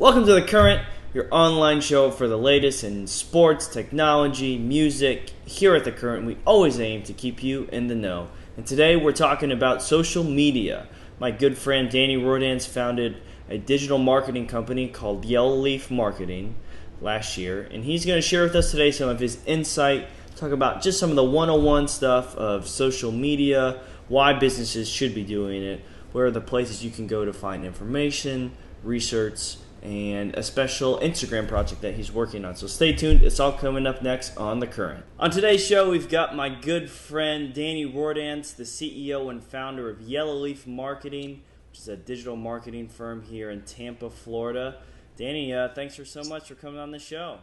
Welcome to The Current, your online show for the latest in sports, technology, music. Here at The Current, we always aim to keep you in the know. And today we're talking about social media. My good friend Danny Roydance founded a digital marketing company called Yellow Leaf Marketing last year. And he's going to share with us today some of his insight, talk about just some of the 101 stuff of social media, why businesses should be doing it, where are the places you can go to find information, research, and a special Instagram project that he's working on. So stay tuned. It's all coming up next on The Current. On today's show, we've got my good friend Danny Roydance, the CEO and founder of Yellow Leaf Marketing, which is a digital marketing firm here in Tampa, Florida. Danny, thanks so much for coming on the show.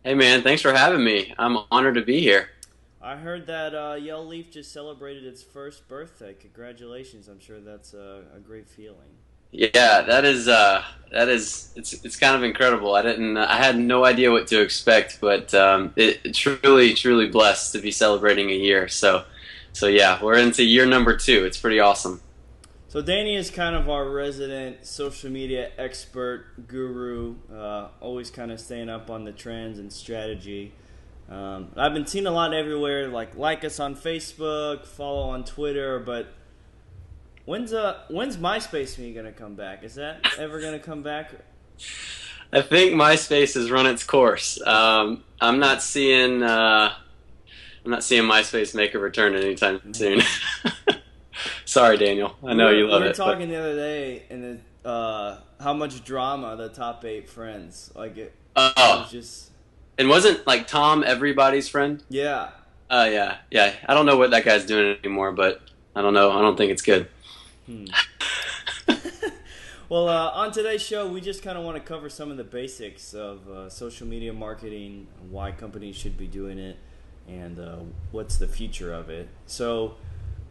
Hey man, thanks for having me. I'm honored to be here. I heard that Yellow Leaf just celebrated its first birthday. Congratulations. I'm sure that's a great feeling. Yeah, it's kind of incredible. I had no idea what to expect, but it truly blessed to be celebrating a year. So yeah, we're into year number 2. It's pretty awesome. So Danny is kind of our resident social media expert guru, always kind of staying up on the trends and strategy. I've been seeing a lot everywhere, like us on Facebook, follow on Twitter, but when's MySpace me gonna come back? Is that ever gonna come back? I think MySpace has run its course. I'm not seeing MySpace make a return anytime soon. Sorry, Daniel. I know you love it. We were talking the other day, and how much drama the top 8 friends it was just. And wasn't Tom everybody's friend? Yeah. Yeah. I don't know what that guy's doing anymore, but I don't know. I don't think it's good. Well, on today's show, we just kind of want to cover some of the basics of social media marketing, why companies should be doing it, and what's the future of it. So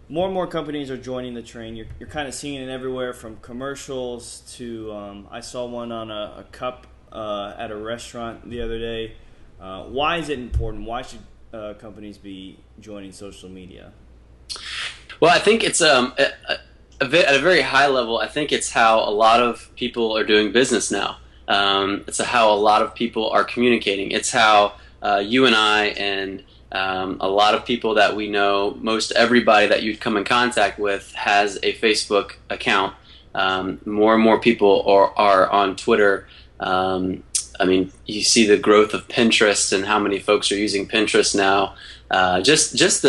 more and more companies are joining the train. You're kind of seeing it everywhere, from commercials to I saw one on a cup at a restaurant the other day. Why is it important? Why should companies be joining social media? Well, I think it's at a very high level. I think it's how a lot of people are doing business now. It's how a lot of people are communicating. It's how you and I and a lot of people that we know, most everybody that you'd come in contact with has a Facebook account. More and more people are on Twitter. I mean, you see the growth of Pinterest and how many folks are using Pinterest now. Just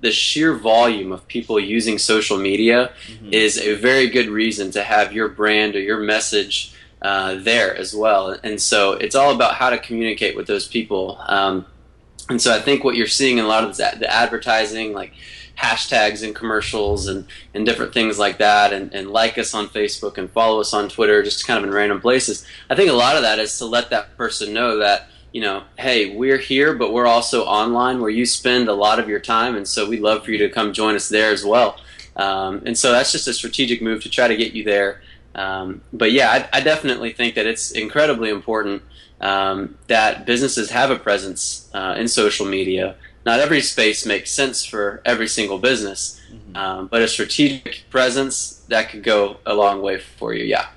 the sheer volume of people using social media is a very good reason to have your brand or your message there as well. And so it's all about how to communicate with those people. And so I think what you're seeing in a lot of the advertising, like hashtags and commercials and different things like that, and like us on Facebook and follow us on Twitter, just kind of in random places. I think a lot of that is to let that person know that, hey, we're here, but we're also online where you spend a lot of your time, and so we'd love for you to come join us there as well. And so that's just a strategic move to try to get you there. But yeah, I definitely think that it's incredibly important that businesses have a presence in social media. Not every space makes sense for every single business, but a strategic presence, that could go a long way for you, yeah.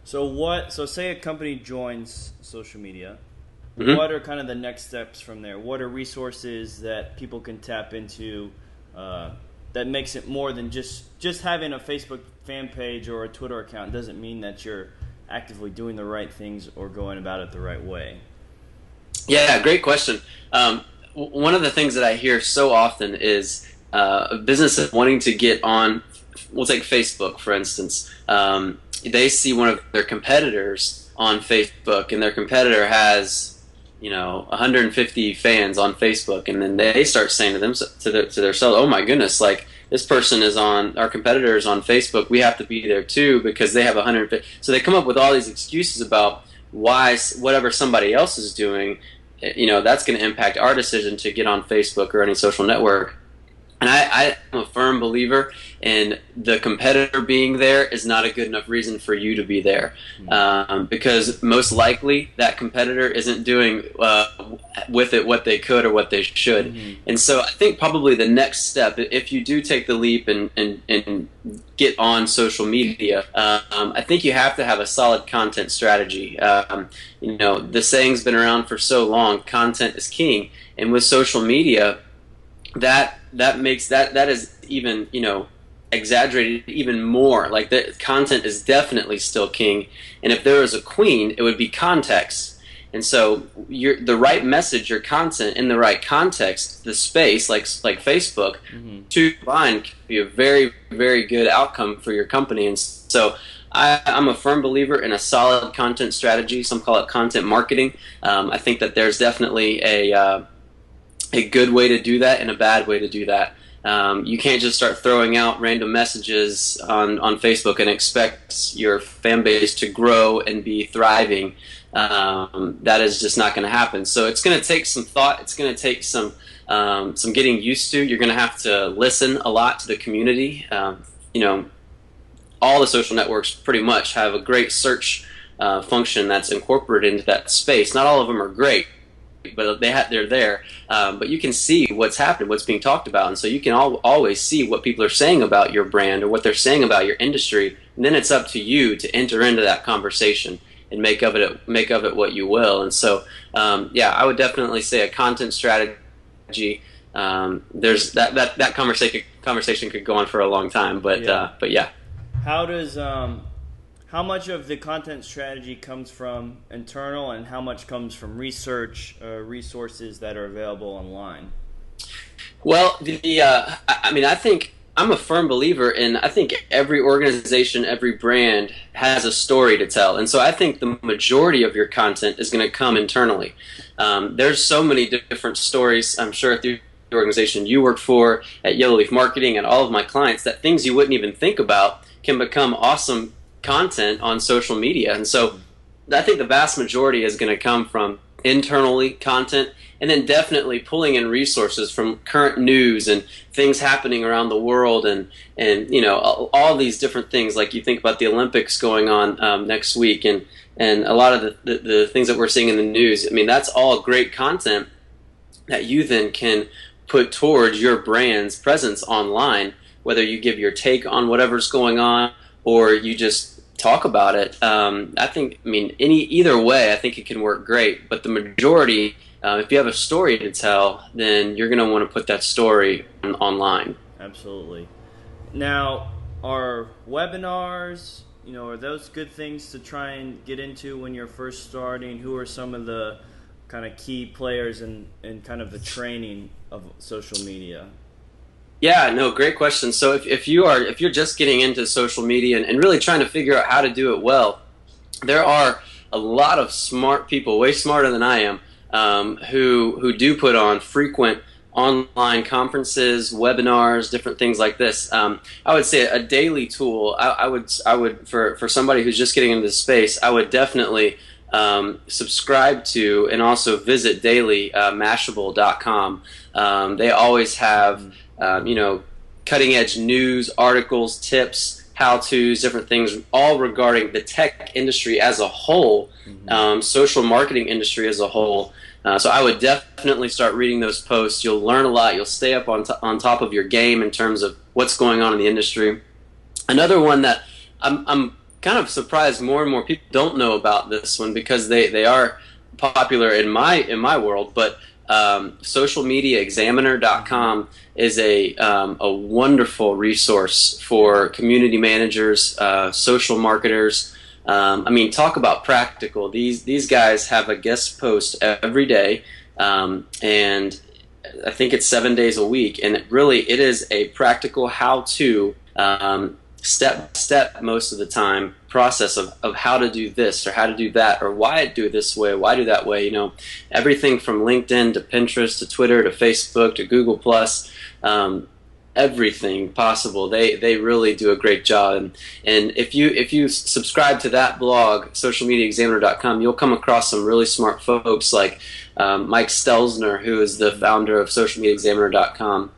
So say a company joins social media. What are kind of the next steps from there? What are resources that people can tap into that makes it more than just having a Facebook fan page or a Twitter account doesn't mean that you're actively doing the right things or going about it the right way? Yeah, great question. One of the things that I hear so often is businesses wanting to get on, we'll take Facebook, for instance. They see one of their competitors on Facebook, and their competitor has 150 fans on Facebook, and then they start saying to themselves, oh my goodness, this person is on, our competitor is on Facebook, we have to be there too because they have 150. So they come up with all these excuses about why whatever somebody else is doing, that's going to impact our decision to get on Facebook or any social network. And I'm a firm believer in the competitor being there is not a good enough reason for you to be there, because most likely that competitor isn't doing with it what they could or what they should. Mm-hmm. And so I think probably the next step, if you do take the leap and get on social media, I think you have to have a solid content strategy. The saying's been around for so long, content is king. And with social media, that makes that is even exaggerated even more. Like, the content is definitely still king, and if there was a queen, it would be context. And so the right message, your content in the right context, the space like Facebook, mm-hmm. to combine can be a very, very good outcome for your company. And so I'm a firm believer in a solid content strategy. Some call it content marketing. I think that there's definitely a good way to do that and a bad way to do that. You can't just start throwing out random messages on Facebook and expect your fan base to grow and be thriving. That is just not going to happen. So it's going to take some thought. It's going to take some getting used to. You're going to have to listen a lot to the community. All the social networks pretty much have a great search function that's incorporated into that space. Not all of them are great, but they're there. But you can see what's happening, what's being talked about, and so you can always see what people are saying about your brand or what they're saying about your industry. And then it's up to you to enter into that conversation and make of it what you will. And so, I would definitely say a content strategy. There's that conversation could go on for a long time, but yeah. How much of the content strategy comes from internal, and how much comes from resources that are available online? Well, I think I'm a firm believer in, I think every organization, every brand has a story to tell. And so I think the majority of your content is going to come internally. There's so many different stories, I'm sure, through the organization you work for, at Yellow Leaf Marketing, and all of my clients, that things you wouldn't even think about can become awesome content on social media. And so I think the vast majority is going to come from internally content, and then definitely pulling in resources from current news and things happening around the world, and all these different things. Like, you think about the Olympics going on next week, and a lot of the things that we're seeing in the news. I mean, that's all great content that you then can put towards your brand's presence online, whether you give your take on whatever's going on or you just talk about it. Either way, I think it can work great. But the majority, if you have a story to tell, then you're going to want to put that story online. Absolutely. Now, are webinars, are those good things to try and get into when you're first starting? Who are some of the kind of key players in kind of the training of social media? Yeah, no, great question. So if you're just getting into social media and really trying to figure out how to do it well, there are a lot of smart people, way smarter than I am, who do put on frequent online conferences, webinars, different things like this. I would say a daily tool. I would for somebody who's just getting into the space, I would definitely subscribe to and also visit daily Mashable.com. They always have cutting edge news, articles, tips, how-tos, different things, all regarding the tech industry as a whole, social marketing industry as a whole. So I would definitely start reading those posts. You'll learn a lot. You'll stay up on top of your game in terms of what's going on in the industry. Another one that I'm kind of surprised more and more people don't know about this one, because they are popular in my world, but socialmediaexaminer.com is a wonderful resource for community managers, social marketers. Talk about practical. These guys have a guest post every day, and I think it's 7 days a week, and it is a practical how-to, step most of the time process of how to do this or how to do that, or why do it this way, why do that way. Everything from LinkedIn to Pinterest to Twitter to Facebook to Google Plus, everything possible. They really do a great job. And if you subscribe to that blog, socialmediaexaminer.com, you'll come across some really smart folks like Mike Stelzner, who is the founder of socialmediaexaminer.com.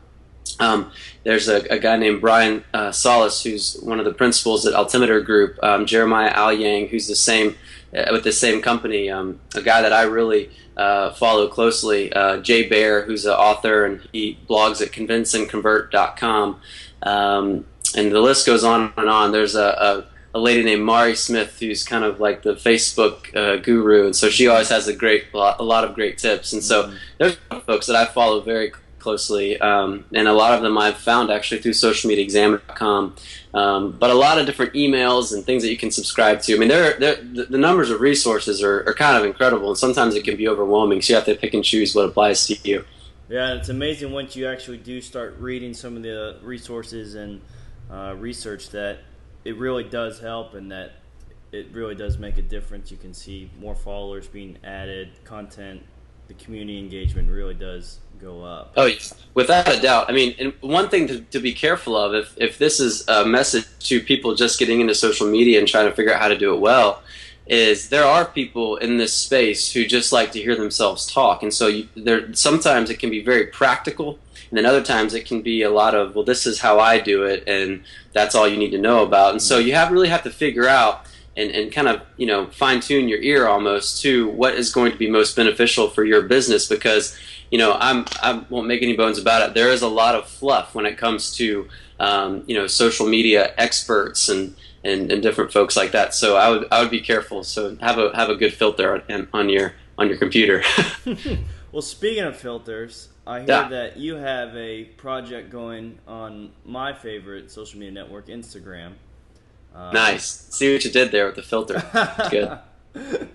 There's a guy named Brian Solis, who's one of the principals at Altimeter Group. Jeremiah Al Yang, who's the same with the same company. A guy that I really follow closely. Jay Baer, who's an author, and he blogs at convinceandconvert.com. And the list goes on and on. There's a lady named Mari Smith, who's kind of like the Facebook guru, and so she always has a lot of great tips. And so there's folks that I follow very closely, and a lot of them I've found actually through socialmediaexaminer.com, but a lot of different emails and things that you can subscribe to. I mean, the numbers of resources are kind of incredible, and sometimes it can be overwhelming, so you have to pick and choose what applies to you. Yeah, it's amazing once you actually do start reading some of the resources and research that it really does help, and that it really does make a difference. You can see more followers being added, content, the community engagement really does go up. Oh, without a doubt. I mean, and one thing to be careful of, if this is a message to people just getting into social media and trying to figure out how to do it well, is there are people in this space who just like to hear themselves talk. And so sometimes it can be very practical, and then other times it can be a lot of, well, this is how I do it, and that's all you need to know about. And so you really have to figure out and kind of, fine-tune your ear almost to what is going to be most beneficial for your business, because, I won't make any bones about it. There is a lot of fluff when it comes to, social media experts and different folks like that. So I would be careful. So have a good filter on your computer. Well, speaking of filters, I hear that you have a project going on my favorite social media network, Instagram. Nice. See what you did there with the filter. Good.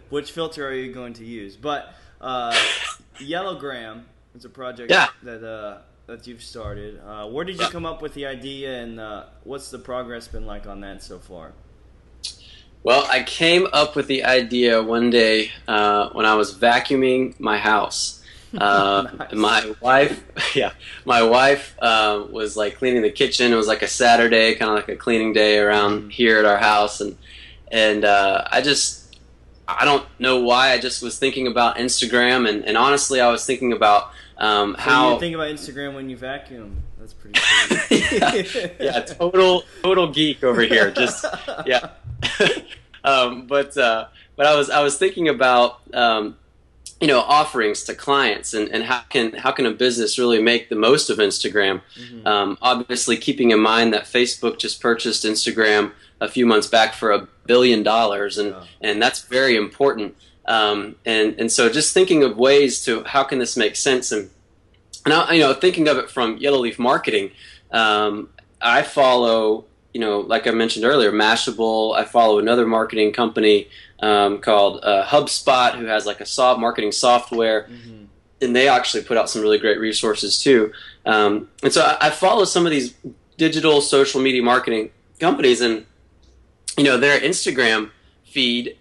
Which filter are you going to use? But Yellowgram is a project that you've started. Where did you come up with the idea, and what's the progress been like on that so far? Well, I came up with the idea one day when I was vacuuming my house. Nice. My wife was like cleaning the kitchen. It was like a Saturday, kind of like a cleaning day around here at our house, and I don't know why, I just was thinking about Instagram, and honestly, I was thinking about how you think about Instagram when you vacuum. That's pretty cool. yeah, total geek over here. Just yeah. But I was thinking about offerings to clients, and how can a business really make the most of Instagram? Mm-hmm. Obviously, keeping in mind that Facebook just purchased Instagram a few months back for $1 billion, and that's very important. And so just thinking of ways to how can this make sense, and thinking of it from Yellow Leaf Marketing, I follow, like I mentioned earlier, Mashable. I follow another marketing company called HubSpot, who has like a marketing software, and they actually put out some really great resources too. And so I follow some of these digital social media marketing companies, and their Instagram feed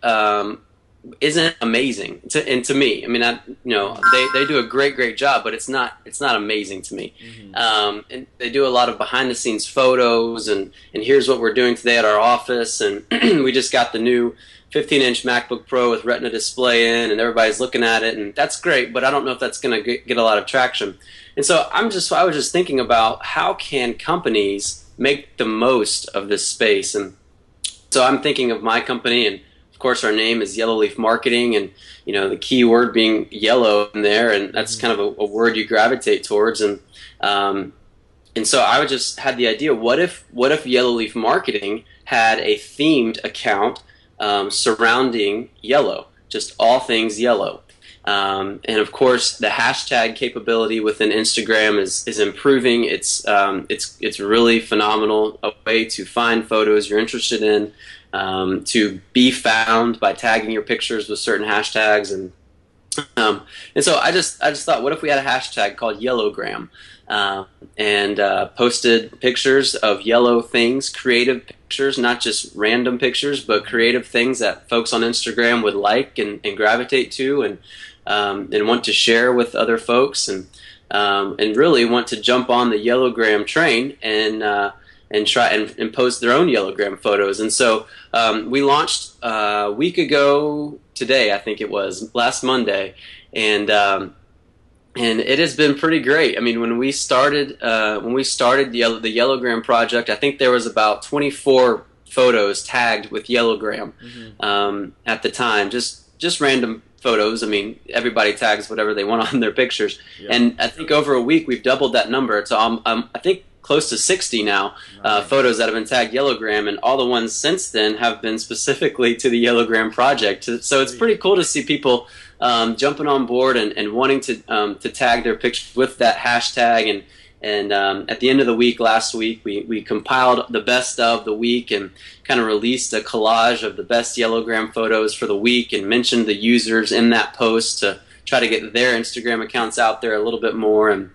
isn't amazing to me. I mean, they do a great job, but it's not amazing to me. Mm-hmm. And they do a lot of behind the scenes photos, and here's what we're doing today at our office, and we just got the new 15-inch MacBook Pro with Retina display in, and everybody's looking at it, and that's great, but I don't know if that's going to get a lot of traction. And so I was just thinking about how can companies make the most of this space, and so I'm thinking of my company, and of course our name is Yellow Leaf Marketing, and the key word being yellow in there, and that's kind of a word you gravitate towards, and so I just had the idea: what if Yellow Leaf Marketing had a themed account surrounding yellow, just all things yellow. And of course, the hashtag capability within Instagram is improving. It's really phenomenal, a way to find photos you're interested in, to be found by tagging your pictures with certain hashtags, and so I just thought, what if we had a hashtag called Yellowgram, and posted pictures of yellow things, creative pictures, not just random pictures, but creative things that folks on Instagram would like and gravitate to, and want to share with other folks, and really want to jump on the Yellowgram train and try and post their own Yellowgram photos. And so we launched a week ago today, I think it was last Monday, and and it has been pretty great. I mean, when we started the Yellowgram project, I think there was about 24 photos tagged with Yellowgram at the time. Just random photos. I mean, everybody tags whatever they want on their pictures, Yep. and I think over a week we've doubled that number. So I think close to 60 now Nice. photos that have been tagged Yellowgram, and all the ones since then have been specifically to the Yellowgram project. So it's pretty cool to see people jumping on board and wanting to tag their pictures with that hashtag. And at the end of the week, last week, we compiled the best of the week and kind of released a collage of the best Yellowgram photos for the week and mentioned the users in that post to try to get their Instagram accounts out there a little bit more. And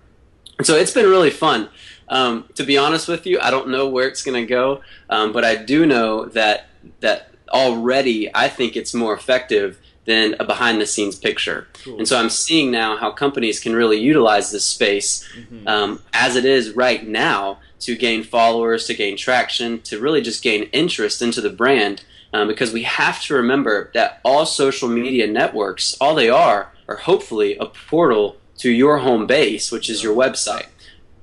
so it's been really fun. To be honest with you, I don't know where it's going to go, but I do know that already I think it's more effective than a behind-the-scenes picture. Cool. And so I'm seeing now how companies can really utilize this space as it is right now to gain followers, to gain traction, to really just gain interest into the brand. Because we have to remember that all social media networks, all they are hopefully a portal to your home base, which is your website,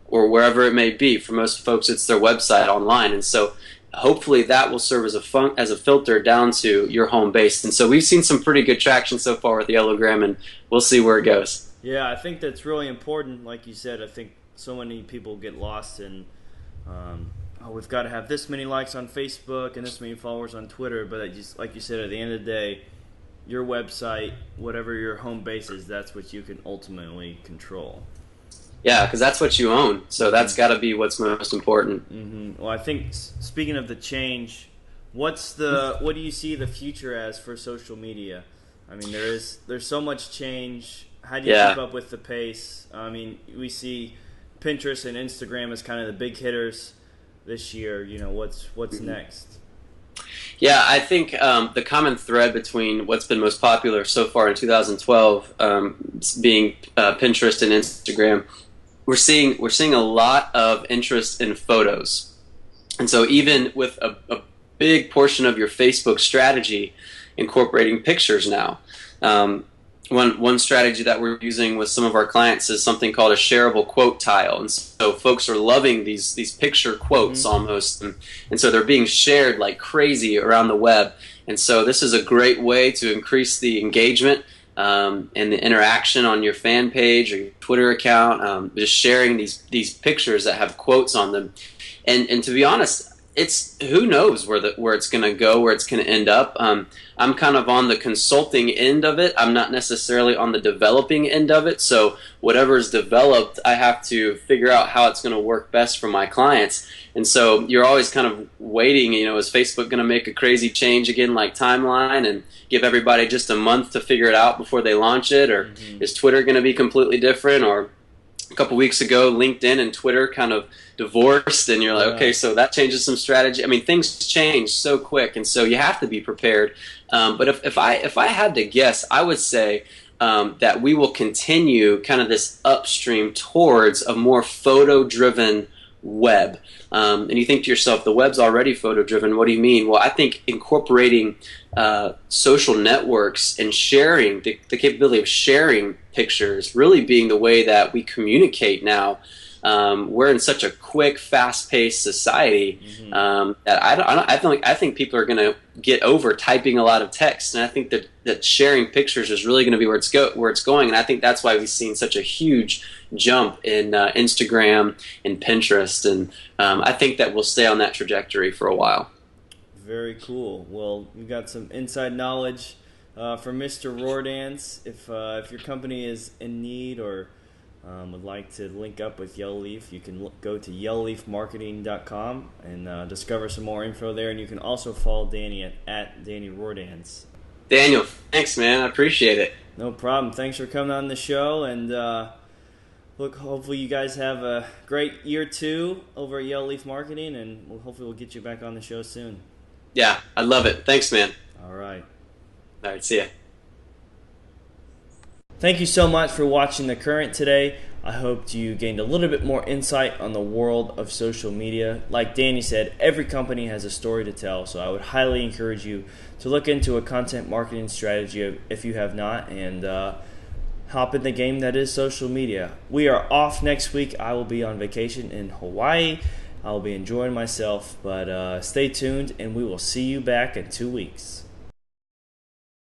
or wherever it may be. For most folks, it's their website online. And so hopefully that will serve as a filter down to your home base. And so we've seen some pretty good traction so far with Yellowgram, and we'll see where it goes. Yeah, I think that's really important. Like you said, I think so many people get lost in, we've got to have this many likes on Facebook and this many followers on Twitter. But like you said, at the end of the day, your website, whatever your home base is, that's what you can ultimately control. Yeah, because that's what you own. So that's got to be what's most important. Well, I think speaking of the change, what do you see the future as for social media? I mean, there's so much change. How do you keep up with the pace? I mean, we see Pinterest and Instagram as kind of the big hitters this year. You know, what's next? Yeah, I think the common thread between what's been most popular so far in 2012 being Pinterest and Instagram, we're seeing a lot of interest in photos. And so even with a big portion of your Facebook strategy incorporating pictures now, one strategy that we're using with some of our clients is something called a shareable quote tile. And so folks are loving these picture quotes almost. And so they're being shared like crazy around the web. And so this is a great way to increase the engagement and the interaction on your fan page or your Twitter account, just sharing these pictures that have quotes on them. And to be honest, it's who knows where it's going to go, where it's going to end up. I'm kind of on the consulting end of it. I'm not necessarily on the developing end of it. So whatever's developed, I have to figure out how it's going to work best for my clients. And so you're always kind of waiting, is Facebook going to make a crazy change again like Timeline and give everybody just a month to figure it out before they launch it? Or is Twitter going to be completely different? Or a couple weeks ago, LinkedIn and Twitter kind of divorced, and you're like, okay, so that changes some strategy. I mean, things change so quick, and so you have to be prepared. But if I had to guess, I would say that we will continue kind of this upstream towards a more photo-driven web. And you think to yourself, the web's already photo-driven. What do you mean? Well, I think incorporating social networks and sharing, the capability of sharing pictures, really being the way that we communicate now. We're in such a quick, fast-paced society that I think people are going to get over typing a lot of text, and I think that sharing pictures is really going to be where it's going, and I think that's why we've seen such a huge jump in Instagram and Pinterest, and I think that we'll stay on that trajectory for a while. Very cool. Well, you got some inside knowledge from Mr. Roardance. If your company is in need or would like to link up with Yellow Leaf, you can go to yellowleafmarketing.com and discover some more info there. And you can also follow Danny at Danny Roardance. Daniel, thanks, man. I appreciate it. No problem. Thanks for coming on the show. And look, hopefully you guys have a great year 2 over at Yellow Leaf Marketing, and hopefully we'll get you back on the show soon. Yeah, I love it. Thanks, man. All right. All right, see ya. Thank you so much for watching The Current today. I hope you gained a little bit more insight on the world of social media. Like Danny said, every company has a story to tell, so I would highly encourage you to look into a content marketing strategy if you have not, and hop in the game that is social media. We are off next week. I will be on vacation in Hawaii. I'll be enjoying myself, but stay tuned, and we will see you back in 2 weeks.